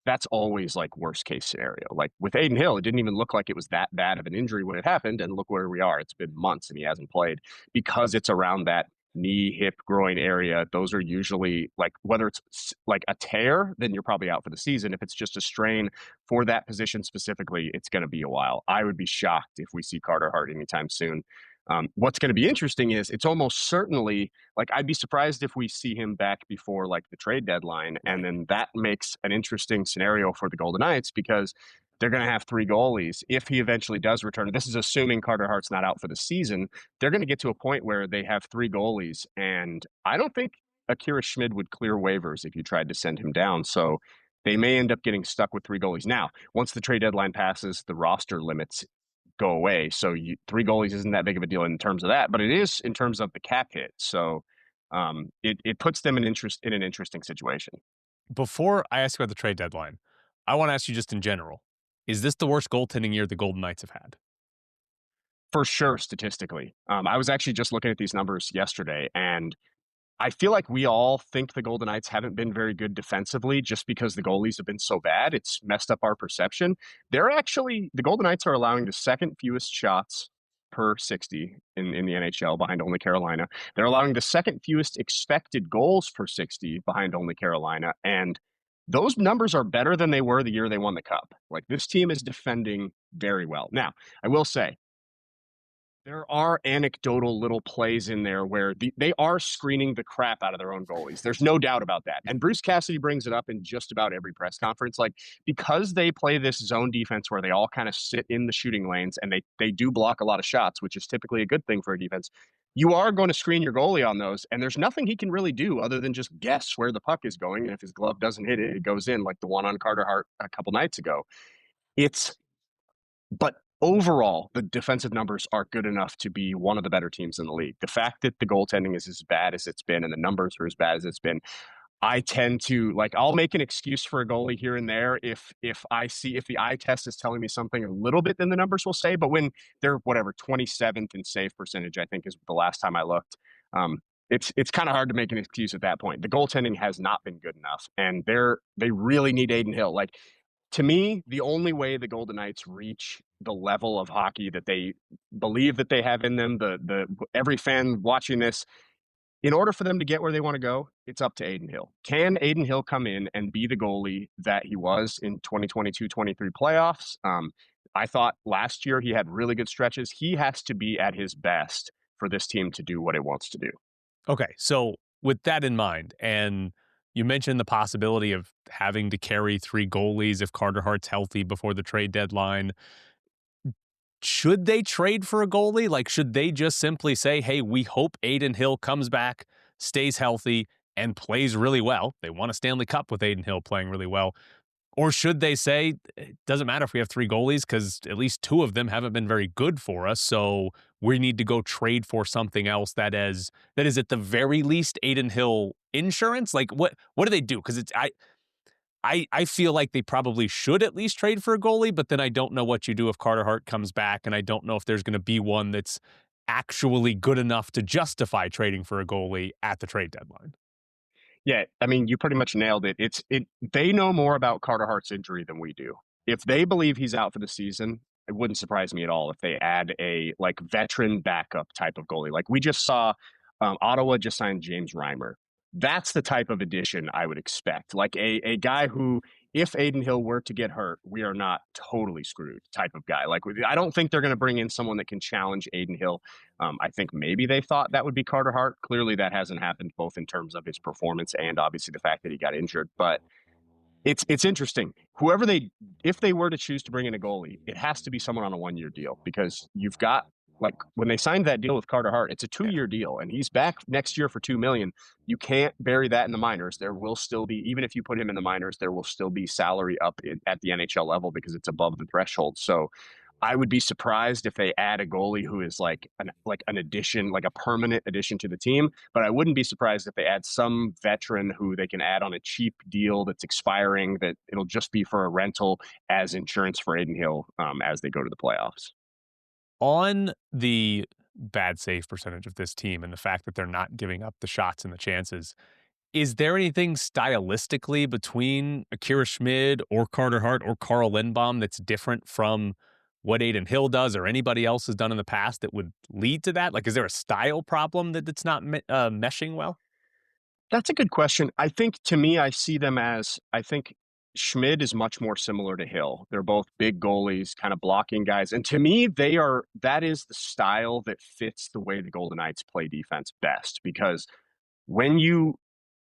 that's always like worst case scenario. Like with Aiden Hill, it didn't even look like it was that bad of an injury when it happened, and look where we are. It's been months and he hasn't played because it's around that knee, hip, groin area. Those are usually like whether it's like a tear, then you're probably out for the season. If it's just a strain for that position specifically, it's going to be a while. I would be shocked if we see Carter Hart anytime soon. What's going to be interesting is it's almost certainly like I'd be surprised if we see him back before like the trade deadline. And then that makes an interesting scenario for the Golden Knights because they're going to have three goalies. If he eventually does return, this is assuming Carter Hart's not out for the season, they're going to get to a point where they have three goalies. And I don't think Akira Schmid would clear waivers if you tried to send him down. So they may end up getting stuck with three goalies. Now, once the trade deadline passes, the roster limits go away. So three goalies isn't that big of a deal in terms of that, but it is in terms of the cap hit. So it puts them in an interesting situation. Before I ask about the trade deadline, I want to ask you just in general, is this the worst goaltending year the Golden Knights have had? For sure, statistically. I was actually just looking at these numbers yesterday, and I feel like we all think the Golden Knights haven't been very good defensively just because the goalies have been so bad. It's messed up our perception. The Golden Knights are allowing the second fewest shots per 60 in the NHL behind only Carolina. They're allowing the second fewest expected goals per 60 behind only Carolina. And those numbers are better than they were the year they won the Cup. Like this team is defending very well. Now, I will say, there are anecdotal little plays in there where they are screening the crap out of their own goalies. There's no doubt about that. And Bruce Cassidy brings it up in just about every press conference. Like, because they play this zone defense where they all kind of sit in the shooting lanes and they do block a lot of shots, which is typically a good thing for a defense, you are going to screen your goalie on those. And there's nothing he can really do other than just guess where the puck is going. And if his glove doesn't hit it, it goes in, like the one on Carter Hart a couple nights ago. But overall, the defensive numbers are good enough to be one of the better teams in the league. The fact that the goaltending is as bad as it's been and the numbers are as bad as it's been, I tend to I'll make an excuse for a goalie here and there if the eye test is telling me something a little bit than the numbers will say. But when they're 27th in save percentage, I think is the last time I looked. It's kind of hard to make an excuse at that point. The goaltending has not been good enough, and they really need Aiden Hill. Like, to me, the only way the Golden Knights reach the level of hockey that they believe that they have in them, every fan watching this, in order for them to get where they want to go, it's up to Aiden Hill. Can Aiden Hill come in and be the goalie that he was in 2022-23 playoffs? I thought last year he had really good stretches. He has to be at his best for this team to do what it wants to do. Okay, so with that in mind, and you mentioned the possibility of having to carry three goalies if Carter Hart's healthy before the trade deadline. Should they trade for a goalie? Like, should they just simply say, hey, we hope Aiden Hill comes back, stays healthy, and plays really well? They won a Stanley Cup with Aiden Hill playing really well. Or should they say, it doesn't matter if we have three goalies because at least two of them haven't been very good for us, so we need to go trade for something else that is at the very least Aiden Hill insurance? Like, what do they do? Because I feel like they probably should at least trade for a goalie, but then I don't know what you do if Carter Hart comes back, and I don't know if there's going to be one that's actually good enough to justify trading for a goalie at the trade deadline. Yeah, I mean, you pretty much nailed it. They know more about Carter Hart's injury than we do. If they believe he's out for the season, it wouldn't surprise me at all if they add a veteran backup type of goalie. Like we just saw, Ottawa just signed James Reimer. That's the type of addition I would expect. Like a guy who, if Aiden Hill were to get hurt, we are not totally screwed type of guy. Like, I don't think they're going to bring in someone that can challenge Aiden Hill. I think maybe they thought that would be Carter Hart. Clearly that hasn't happened, both in terms of his performance and obviously the fact that he got injured. But it's interesting. If they were to choose to bring in a goalie, it has to be someone on a 1-year deal, because you've got, like, when they signed that deal with Carter Hart, it's a 2-year deal, and he's back next year for $2 million. You can't bury that in the minors. There will still be, even if you put him in the minors, there will still be salary up at the NHL level because it's above the threshold. So I would be surprised if they add a goalie who is like an addition, like a permanent addition to the team. But I wouldn't be surprised if they add some veteran who they can add on a cheap deal that's expiring, that it'll just be for a rental as insurance for Aiden Hill as they go to the playoffs. On the bad save percentage of this team and the fact that they're not giving up the shots and the chances, is there anything stylistically between Akira Schmid or Carter Hart or Carl Lindbaum that's different from what Aiden Hill does or anybody else has done in the past that would lead to that? Like, is there a style problem that's not meshing well? That's a good question. I think to me, I see them as I think Schmid is much more similar to Hill. They're both big goalies, kind of blocking guys. And to me, that is the style that fits the way the Golden Knights play defense best. Because when you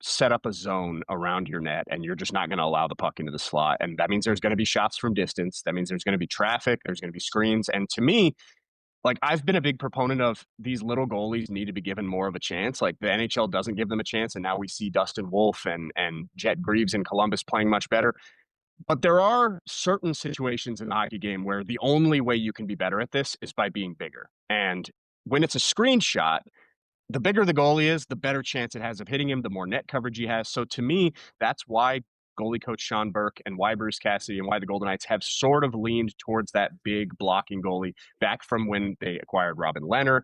set up a zone around your net and you're just not going to allow the puck into the slot, and that means there's going to be shots from distance, that means there's going to be traffic, there's going to be screens. And to me, like, I've been a big proponent of these little goalies need to be given more of a chance. Like, the NHL doesn't give them a chance, and now we see Dustin Wolf and Jet Greaves in Columbus playing much better. But there are certain situations in the hockey game where the only way you can be better at this is by being bigger. And when it's a screenshot, the bigger the goalie is, the better chance it has of hitting him, the more net coverage he has. So to me, that's why goalie coach Sean Burke and why Bruce Cassidy and why the Golden Knights have sort of leaned towards that big blocking goalie back from when they acquired Robin Lehner.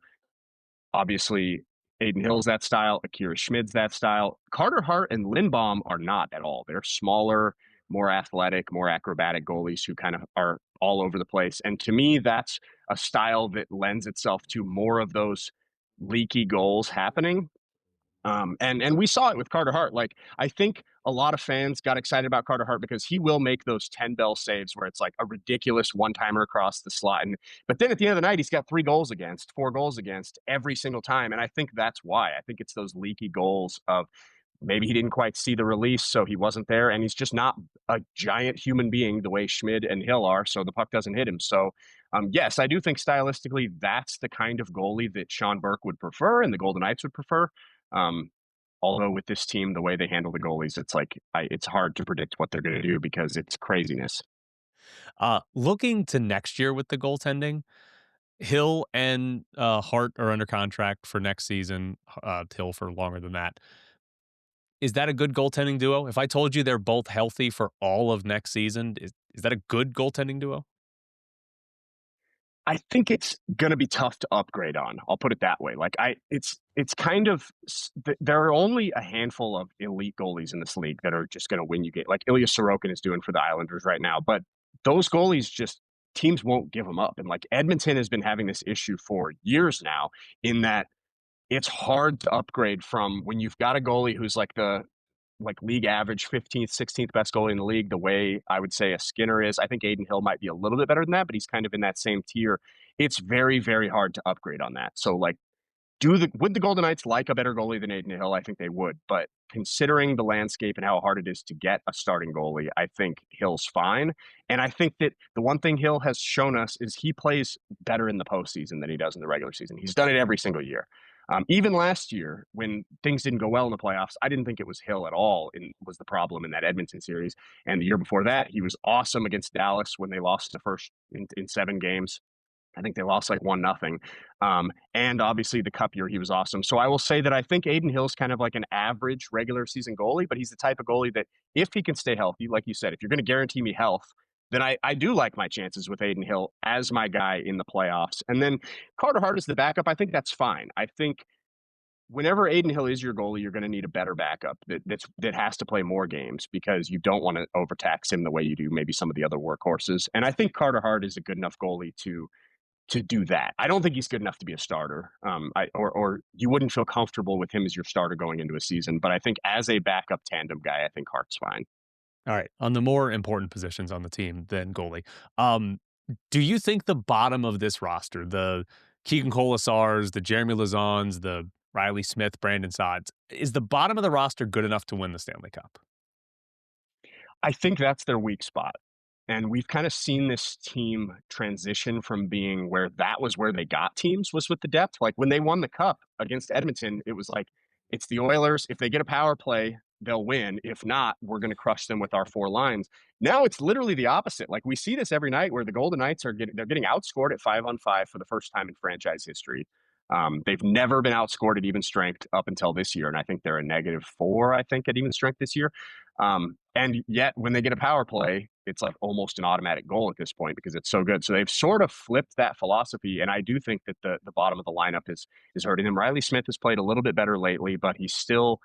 Obviously, Aiden Hill's that style, Akira Schmid's that style. Carter Hart and Lindbaum are not at all. They're smaller, more athletic, more acrobatic goalies who kind of are all over the place. And to me, that's a style that lends itself to more of those leaky goals happening. And we saw it with Carter Hart. Like, I think a lot of fans got excited about Carter Hart because he will make those 10 bell saves where it's like a ridiculous one-timer across the slot. But then at the end of the night, he's got 4 goals against every single time. And I think that's why. I think it's those leaky goals of maybe he didn't quite see the release, so he wasn't there. And he's just not a giant human being the way Schmid and Hill are, so the puck doesn't hit him. So, yes, I do think stylistically that's the kind of goalie that Sean Burke would prefer and the Golden Knights would prefer. Um, Although with this team, the way they handle the goalies, it's like it's hard to predict what they're going to do because it's craziness. Looking to next year with the goaltending, Hill and Hart are under contract for next season. Hill for longer than that. Is that a good goaltending duo? If I told you they're both healthy for all of next season, is that a good goaltending duo? I think it's going to be tough to upgrade on. I'll put it that way. Like it's kind of there are only a handful of elite goalies in this league that are just going to win you game. Like Ilya Sorokin is doing for the Islanders right now, but those goalies just teams won't give them up. And like Edmonton has been having this issue for years now, in that it's hard to upgrade from when you've got a goalie who's like the league average 15th, 16th best goalie in the league, the way I would say a Skinner is. I think Aiden Hill might be a little bit better than that, but he's kind of in that same tier. It's very, very hard to upgrade on that. So like, would the Golden Knights like a better goalie than Aiden Hill? I think they would. But considering the landscape and how hard it is to get a starting goalie, I think Hill's fine. And I think that the one thing Hill has shown us is he plays better in the postseason than he does in the regular season. He's done it every single year. Even last year, when things didn't go well in the playoffs, I didn't think it was Hill at all was the problem in that Edmonton series. And the year before that, he was awesome against Dallas when they lost the first in 7 games. I think they lost like 1-0. And obviously the cup year, he was awesome. So I will say that I think Aiden Hill's kind of like an average regular season goalie, but he's the type of goalie that if he can stay healthy, like you said, if you're going to guarantee me health, then I do like my chances with Aiden Hill as my guy in the playoffs. And then Carter Hart is the backup. I think that's fine. I think whenever Aiden Hill is your goalie, you're going to need a better backup that has to play more games because you don't want to overtax him the way you do maybe some of the other workhorses. And I think Carter Hart is a good enough goalie to do that. I don't think he's good enough to be a starter. Or you wouldn't feel comfortable with him as your starter going into a season. But I think as a backup tandem guy, I think Hart's fine. All right. On the more important positions on the team than goalie, do you think the bottom of this roster, the Keegan Colasars, the Jeremy Lazons, the Riley Smith, Brandon Sods, is the bottom of the roster good enough to win the Stanley Cup? I think that's their weak spot. And we've kind of seen this team transition from being where that was where they got teams was with the depth. Like when they won the cup against Edmonton, it was like, it's the Oilers. If they get a power play, they'll win. If not, we're going to crush them with our four lines. Now it's literally the opposite. Like we see this every night where the Golden Knights they're getting outscored at 5-on-5 for the first time in franchise history. They've never been outscored at even strength up until this year, and I think they're a -4, I think, at even strength this year. And yet, when they get a power play, it's like almost an automatic goal at this point because it's so good. So they've sort of flipped that philosophy, and I do think that the bottom of the lineup is hurting them. Riley Smith has played a little bit better lately, but he's still,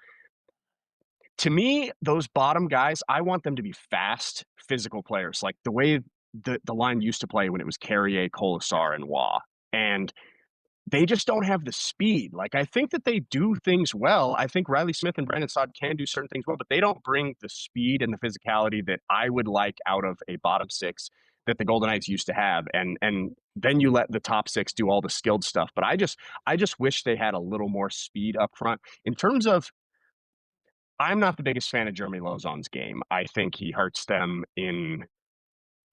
to me, those bottom guys, I want them to be fast, physical players, like the way the line used to play when it was Carrier, Colasar, and Waugh. And they just don't have the speed. Like, I think that they do things well. I think Riley Smith and Brandon Saad can do certain things well, but they don't bring the speed and the physicality that I would like out of a bottom six that the Golden Knights used to have. And then you let the top six do all the skilled stuff. But I just wish they had a little more speed up front. In terms of, I'm not the biggest fan of Jeremy Lauzon's game. I think he hurts them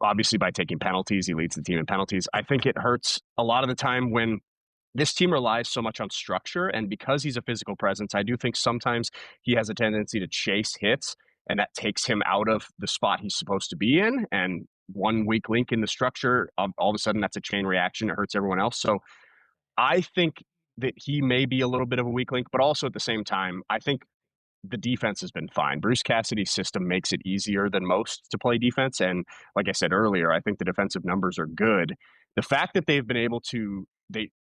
obviously by taking penalties. He leads the team in penalties. I think it hurts a lot of the time when this team relies so much on structure, and because he's a physical presence, I do think sometimes he has a tendency to chase hits, and that takes him out of the spot he's supposed to be in. And one weak link in the structure, all of a sudden that's a chain reaction. It hurts everyone else. So I think that he may be a little bit of a weak link, but also at the same time, I think the defense has been fine. Bruce Cassidy's system makes it easier than most to play defense. And like I said earlier, I think the defensive numbers are good. The fact that they've been able to,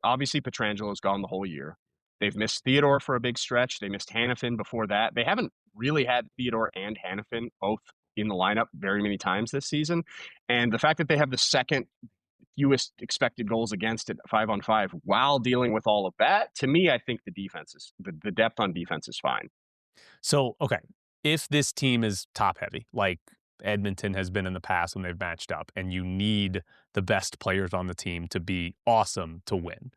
obviously Petrangelo's gone the whole year. They've missed Theodore for a big stretch. They missed Hannafin before that. They haven't really had Theodore and Hannafin both in the lineup very many times this season. And the fact that they have the second fewest expected goals against at 5-on-5 while dealing with all of that, to me, I think the depth on defense is fine. So, okay, if this team is top heavy, like Edmonton has been in the past when they've matched up, and you need the best players on the team to be awesome to win.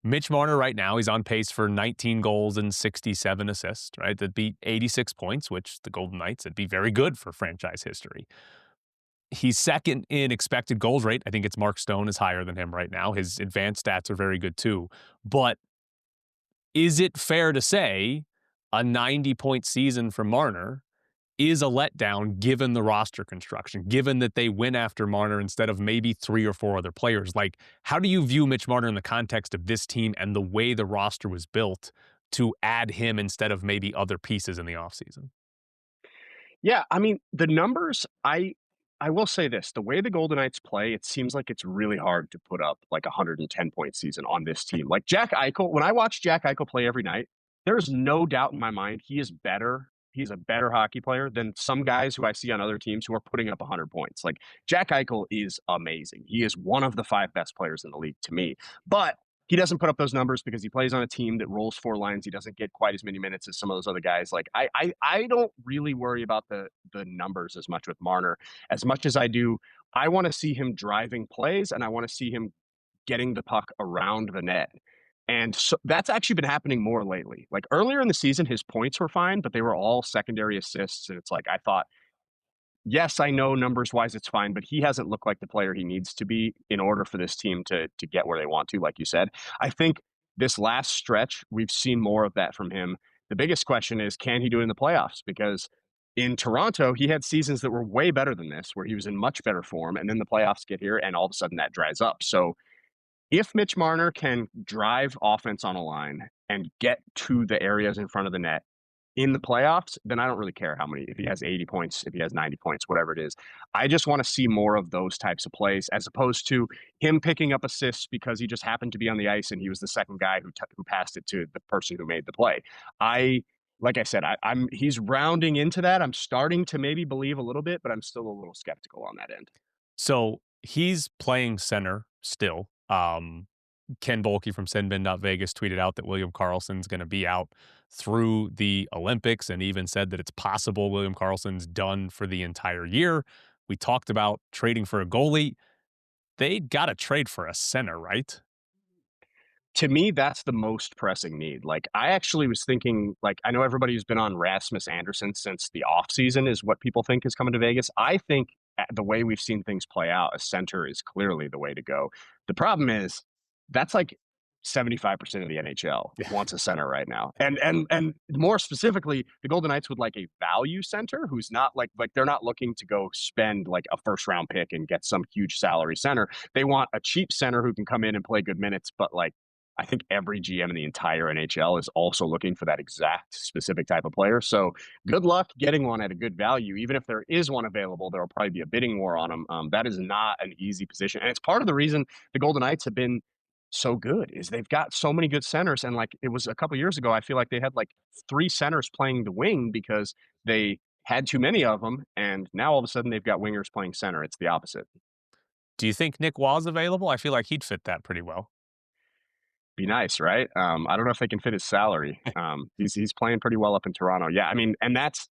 Mitch Marner right now, he's on pace for 19 goals and 67 assists, right? That'd be 86 points, which the Golden Knights, would be very good for franchise history. He's second in expected goals rate. I think it's Mark Stone is higher than him right now. His advanced stats are very good too. But is it fair to say a 90-point season for Marner is a letdown given the roster construction, given that they win after Marner instead of maybe 3 or 4 other players? Like, how do you view Mitch Marner in the context of this team and the way the roster was built to add him instead of maybe other pieces in the offseason? Yeah, I mean, the numbers, I will say this, the way the Golden Knights play, it seems like it's really hard to put up like a 110-point season on this team. Like Jack Eichel, when I watch Jack Eichel play every night, there's no doubt in my mind he is better. He's a better hockey player than some guys who I see on other teams who are putting up 100 points. Like Jack Eichel is amazing. He is one of the 5 best players in the league to me. But he doesn't put up those numbers because he plays on a team that rolls 4 lines. He doesn't get quite as many minutes as some of those other guys. Like I don't really worry about the numbers as much with Marner as much as I do. I want to see him driving plays, and I want to see him getting the puck around the net. And so that's actually been happening more lately. Like earlier in the season, his points were fine, but they were all secondary assists. And it's like, I thought, yes, I know numbers wise it's fine, but he hasn't looked like the player he needs to be in order for this team to get where they want to, like you said. I think this last stretch, we've seen more of that from him. The biggest question is, can he do it in the playoffs? Because in Toronto, he had seasons that were way better than this, where he was in much better form. And then the playoffs get here, and all of a sudden that dries up. So if Mitch Marner can drive offense on a line and get to the areas in front of the net in the playoffs, then I don't really care if he has 80 points, if he has 90 points, whatever it is. I just want to see more of those types of plays as opposed to him picking up assists because he just happened to be on the ice and he was the second guy who passed it to the person who made the play. Like I said, he's rounding into that. I'm starting to maybe believe a little bit, but I'm still a little skeptical on that end. So he's playing center still. Ken Boelke from Vegas tweeted out that William Karlsson's going to be out through the Olympics and even said that it's possible William Karlsson's done for the entire year. We talked about trading for a goalie. They got to trade for a center, right? To me, that's the most pressing need. Like, I actually was thinking, like, I know everybody who's been on Rasmus Anderson since the offseason is what people think is coming to Vegas. I think the way we've seen things play out, a center is clearly the way to go. The problem is that's like 75% of the NHL wants a center right now. And more specifically, the Golden Knights would like a value center who's not like they're not looking to go spend like a first round pick and get some huge salary center. They want a cheap center who can come in and play good minutes, but like I think every GM in the entire NHL is also looking for that exact specific type of player. So good luck getting one at a good value. Even if there is one available, there will probably be a bidding war on them. That is not an easy position. And it's part of the reason the Golden Knights have been so good is they've got so many good centers. And like it was a couple years ago, I feel like they had like 3 centers playing the wing because they had too many of them. And now all of a sudden they've got wingers playing center. It's the opposite. Do you think Nick Waugh's available? I feel like he'd fit that pretty well. Be nice, right? I don't know if they can fit his salary. He's playing pretty well up in Toronto. Yeah, I mean, and that's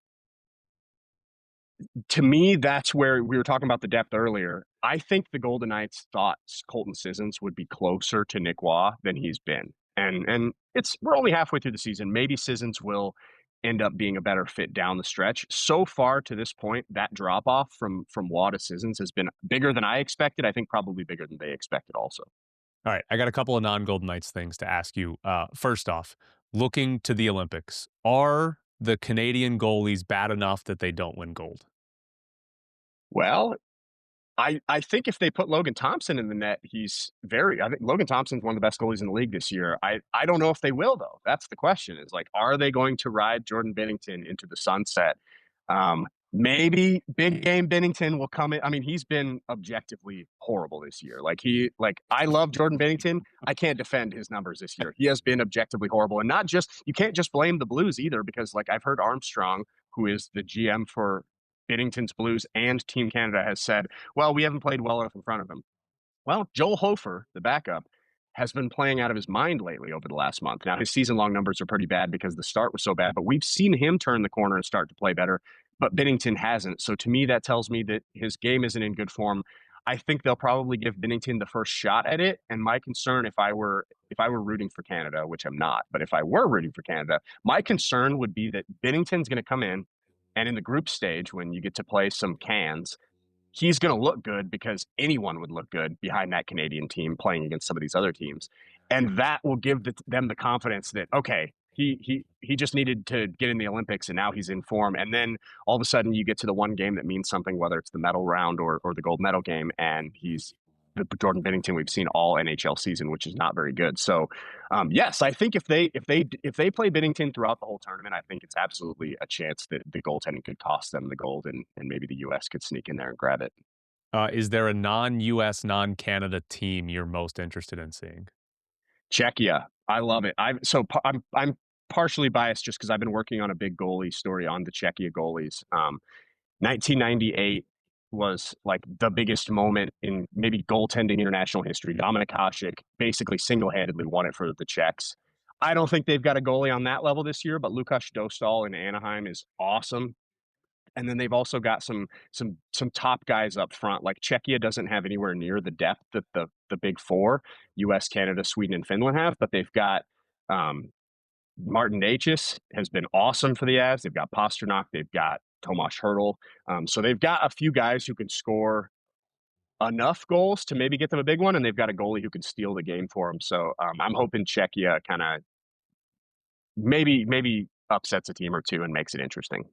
to me, that's where we were talking about the depth earlier. I think the Golden Knights thought Colton Sissons would be closer to Nick Waugh than he's been, and we're only halfway through the season. Maybe Sissons will end up being a better fit down the stretch. So far to this point, that drop off from Waugh to Sissons has been bigger than I expected. I think probably bigger than they expected also. All right, I got a couple of non-Golden Knights things to ask you. First off, looking to the Olympics, are the Canadian goalies bad enough that they don't win gold? Well, I think if they put Logan Thompson in the net, I think Logan Thompson's one of the best goalies in the league this year. I don't know if they will, though. That's the question is like, are they going to ride Jordan Binnington into the sunset? Maybe big game Binnington will come in. I mean, he's been objectively horrible this year. I love Jordan Binnington. I can't defend his numbers this year. He has been objectively horrible. And you can't just blame the Blues either, because like I've heard Armstrong, who is the GM for Binnington's Blues and Team Canada, has said, well, we haven't played well enough in front of him. Well, Joel Hofer, the backup, has been playing out of his mind lately over the last month. Now, his season-long numbers are pretty bad because the start was so bad, but we've seen him turn the corner and start to play better, but Binnington hasn't. So to me, that tells me that his game isn't in good form. I think they'll probably give Binnington the first shot at it. And my concern, if I were rooting for Canada, which I'm not, but if I were rooting for Canada, my concern would be that Binnington's going to come in, and in the group stage, when you get to play some cans, he's going to look good because anyone would look good behind that Canadian team playing against some of these other teams. And that will give them the confidence that, okay, he just needed to get in the Olympics and now he's in form. And then all of a sudden you get to the one game that means something, whether it's the medal round or the gold medal game, and he's the Jordan Binnington we've seen all NHL season, which is not very good. So yes, I think if they play Binnington throughout the whole tournament, I think it's absolutely a chance that the goaltending could cost them the gold, and maybe the U.S. could sneak in there and grab it. Is there a non-U.S., non-Canada team you're most interested in seeing? Czechia. I love it. I'm partially biased just because I've been working on a big goalie story on the Czechia goalies. 1998 was like the biggest moment in maybe goaltending international history. Dominik Hasek basically single-handedly won it for the Czechs. I don't think they've got a goalie on that level this year, but Lukáš Dostal in Anaheim is awesome. And then they've also got some top guys up front. Like Czechia doesn't have anywhere near the depth that the big four, US, Canada, Sweden, and Finland have, but they've got Martin Necas has been awesome for the Avs. They've got Pasternak. They've got Tomáš Hertl. So they've got a few guys who can score enough goals to maybe get them a big one, and they've got a goalie who can steal the game for them. So I'm hoping Czechia kind of maybe upsets a team or two and makes it interesting.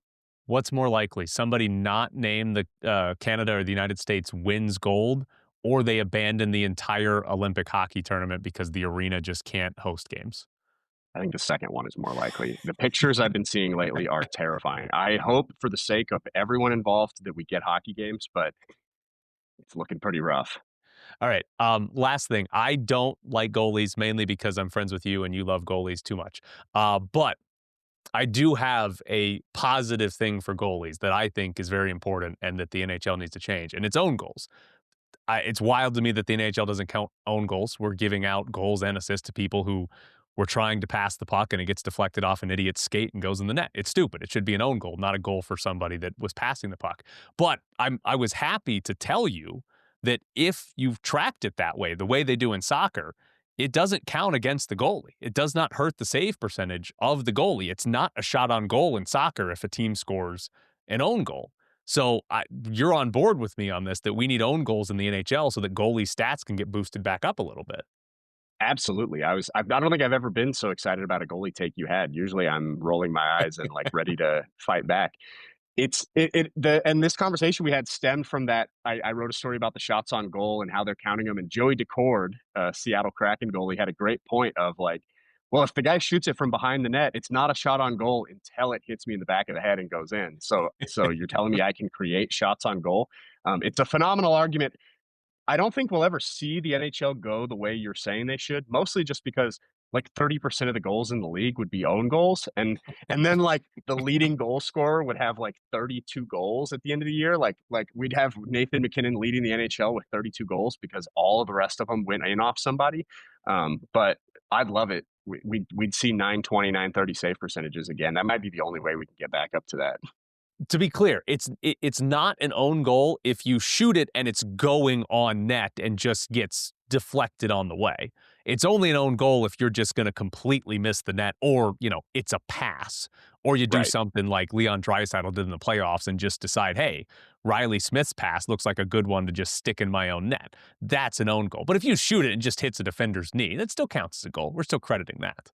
What's more likely, somebody not named the Canada or the United States wins gold, or they abandon the entire Olympic hockey tournament because the arena just can't host games? I think the second one is more likely. The pictures I've been seeing lately are terrifying. I hope for the sake of everyone involved that we get hockey games, but it's looking pretty rough. All right. Last thing. I don't like goalies mainly because I'm friends with you and you love goalies too much. But I do have a positive thing for goalies that I think is very important and that the NHL needs to change, and it's own goals. It's wild to me that the NHL doesn't count own goals. We're giving out goals and assists to people who were trying to pass the puck and it gets deflected off an idiot's skate and goes in the net. It's stupid. It should be an own goal, not a goal for somebody that was passing the puck. But I was happy to tell you that if you've tracked it that way, the way they do in soccer, it doesn't count against the goalie. It does not hurt the save percentage of the goalie. It's not a shot on goal in soccer if a team scores an own goal. So you're on board with me on this, that we need own goals in the NHL so that goalie stats can get boosted back up a little bit. Absolutely. I don't think I've ever been so excited about a goalie take you had. Usually I'm rolling my eyes and like ready to fight back. And this conversation we had stemmed from that. I wrote a story about the shots on goal and how they're counting them. And Joey Decord, Seattle Kraken goalie, had a great point of like, well, if the guy shoots it from behind the net, it's not a shot on goal until it hits me in the back of the head and goes in. So you're telling me I can create shots on goal? It's a phenomenal argument. I don't think we'll ever see the NHL go the way you're saying they should, mostly just because like 30% of the goals in the league would be own goals. And then like the leading goal scorer would have like 32 goals at the end of the year. Like we'd have Nathan McKinnon leading the NHL with 32 goals because all of the rest of them went in off somebody. But I'd love it. We'd see 920, 930 save percentages again. That might be the only way we can get back up to that. To be clear, it's not an own goal if you shoot it and it's going on net and just gets deflected on the way. It's only an own goal if you're just going to completely miss the net, or it's a pass, or you do something like Leon Draisaitl did in the playoffs and just decide, hey, Riley Smith's pass looks like a good one to just stick in my own net. That's an own goal. But if you shoot it and just hits a defender's knee, that still counts as a goal. We're still crediting that.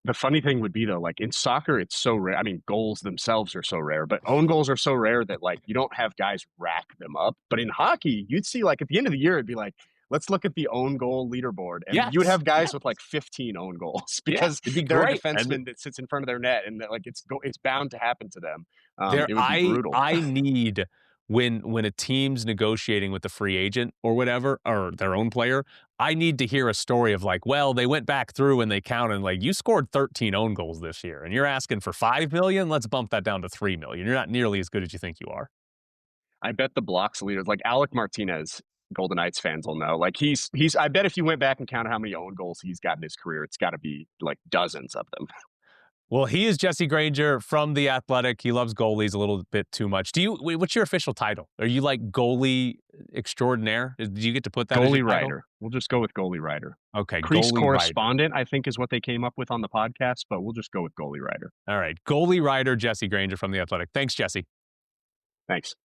The funny thing would be though, like in soccer, it's so rare. I mean, goals themselves are so rare, but own goals are so rare that like you don't have guys rack them up. But in hockey, you'd see like at the end of the year, it'd be like, let's look at the own goal leaderboard. And you would have guys with like 15 own goals because they're a defenseman that sits in front of their net, and that, like it's bound to happen to them. It would be brutal. I need when a team's negotiating with the free agent or whatever, or their own player, I need to hear a story of like, well, they went back through and they counted like, you scored 13 own goals this year and you're asking for 5 million. Let's bump that down to 3 million. You're not nearly as good as you think you are. I bet the blocks leaders like Alec Martinez, Golden Knights fans will know. Like he's I bet if you went back and counted how many own goals he's got in his career, it's got to be like dozens of them. Well, he is Jesse Granger from The Athletic. He loves goalies a little bit too much. What's your official title? Are you like goalie extraordinaire? Do you get to put that goalie as your title? writer? We'll just go with goalie writer. Okay, Crease goalie correspondent, writer. I think, is what they came up with on the podcast, but we'll just go with goalie writer. All right, goalie writer Jesse Granger from The Athletic. Thanks, Jesse. Thanks.